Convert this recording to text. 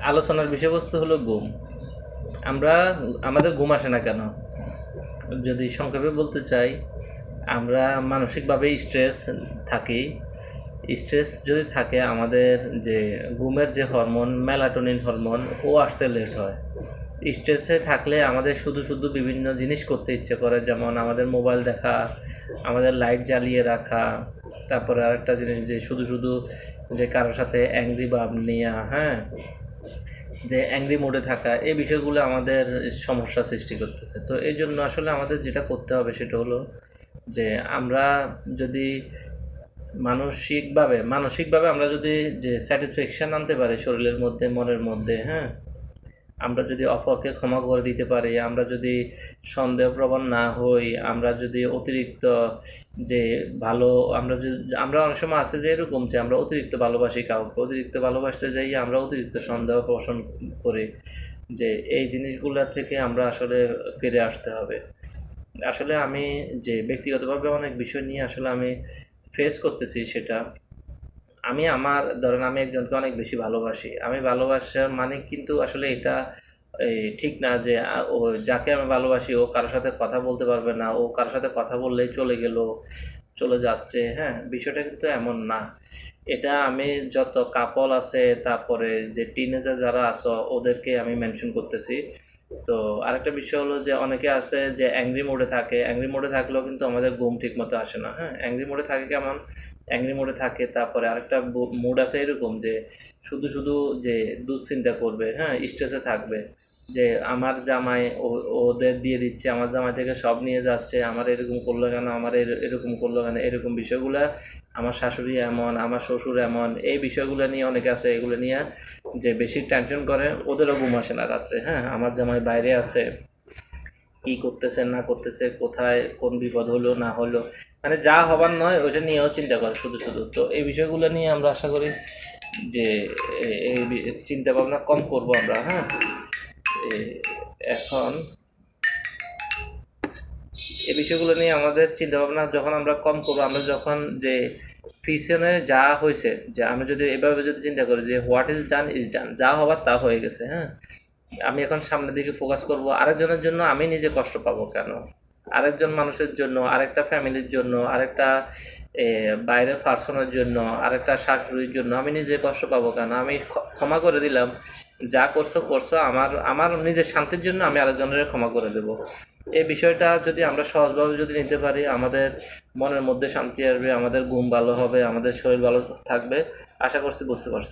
আলোচনার বিষয়বস্তু হলো ঘুম। আমরা আমাদের ঘুম আসে না কেন? যদি সংক্ষেপে বলতে চাই, আমরা মানসিকভাবে স্ট্রেস থাকি। স্ট্রেস যদি থাকে, আমাদের যে ঘুমের যে হরমোন মেলাটোনিন হরমোন ও আসতে লেট হয়। স্ট্রেসে থাকলে আমাদের শুধু শুধু বিভিন্ন জিনিস করতে ইচ্ছে করে, যেমন আমাদের মোবাইল দেখা, আমাদের লাইট জ্বালিয়ে রাখা, তারপরে আরেকটা জিনিস যে শুধু শুধু যে কারোর সাথে অ্যাংরি ভাব নেওয়া, হ্যাঁ, যে অ্যাংরি মোডে থাকা, এই বিষয়গুলো আমাদের সমস্যা সৃষ্টি করতেছে। তো এই জন্য আসলে আমাদের যেটা করতে হবে সেটা হলো যে আমরা যদি মানসিকভাবে আমরা যদি যে স্যাটিসফ্যাকশান আনতে পারি শরীরের মধ্যে, মনের মধ্যে, হ্যাঁ, আমরা যদি অপরকে ক্ষমা করে দিতে পারি, আমরা যদি সন্দেহপ্রবণ না হই, আমরা যদি অতিরিক্ত যে ভালো আমরা অনেক সময় আছে যে এরকম যে আমরা অতিরিক্ত ভালোবাসি কাউকে, অতিরিক্ত ভালোবাসতে যাই আমরা অতিরিক্ত সন্দেহ পোষণ করি, যে এই জিনিসগুলো থেকে আমরা আসলে ফিরে আসতে হবে। আসলে আমি যে ব্যক্তিগতভাবে অনেক বিষয় নিয়ে আসলে আমি ফেস করতেছি, সেটা ধরেন আমি একজনকে অনেক বেশি ভালোবাসি। আমি ভালোবাসার মানে কিন্তু আসলে এটা ঠিক না যে ও যাকে আমি ভালোবাসি ও কারোর সাথে কথা বলতে পারবে না, ও কারোর সাথে কথা বললেই চলে যাচ্ছে, হ্যাঁ, বিষয়টা কিন্তু এমন না। এটা আমি যত কাপল আছে, তারপরে যে টিনেজার যারা আছো ওদেরকে আমি মেনশন করতেছি। তো আরেকটা বিষয় হলো যে অনেকে আছে যে অ্যাংরি মোডে থাকে, অ্যাংরি মোডে থাকলেও কিন্তু আমাদের ঘুম ঠিক মতো আসে না, হ্যাঁ। অ্যাংরি মোডে থাকে কেমন? অ্যাংরি মোডে থাকে, তারপরে আরেকটা মুড আছে এরকম যে শুধু শুধু যে দুশ্চিন্তা করবে, হ্যাঁ, স্ট্রেসে থাকবে, যে আমার জামাই ওদের দিয়ে দিচ্ছে, আমার জামাই থেকে সব নিয়ে যাচ্ছে, আমার এরকম করলো কেন, আমার এরকম করলো কেন, এরকম বিষয়গুলো, আমার শাশুড়ি এমন, আমার শ্বশুর এমন, এই বিষয়গুলো নিয়ে অনেকে আছে, এগুলো নিয়ে যে বেশি টেনশন করে, ওদেরও ঘুম আসে না রাত্রে, হ্যাঁ। আমার জামাই বাইরে আছে, কি করতেছে না করতেছে, কোথায় কোন বিপদ হলো না হলো, মানে যা হবার নয় ওইটা নিয়েও চিন্তা করে শুধু শুধু। তো এই বিষয়গুলো নিয়ে আমরা আশা করি যে এই চিন্তা ভাবনা কম করব আমরা, হ্যাঁ। এখন এই বিষয়গুলো নিয়ে আমাদের চিন্তা ভাবনা যখন আমরা কম করবো, আমরা যখন যে পিছনে যা হয়েছে, যে আমরা যদি এভাবে যদি চিন্তা করি যে what is done is done, যা হবার তা হয়ে গেছে, হ্যাঁ, আমি এখন সামনের দিকে ফোকাস করব। আরেকজনের জন্য আমি নিজে কষ্ট পাবো কেন? আরেকজন মানুষের জন্য, আরেকটা ফ্যামিলির জন্য, আরেকটা বাইরের পার্সনের জন্য, আরেকটা শাশুড়ির জন্য আমি নিজে কষ্ট পাবো কেন? আমি ক্ষমা করে দিলাম, যা করছো করছো, আমার আমার নিজের শান্তির জন্য আমি আরেকজনের ক্ষমা করে দেব। এই বিষয়টা যদি আমরা সহজভাবে যদি নিতে পারি, আমাদের মনের মধ্যে শান্তি আসবে, আমাদের ঘুম ভালো হবে, আমাদের শরীর ভালো থাকবে। আশা করছি বুঝতে পারছেন।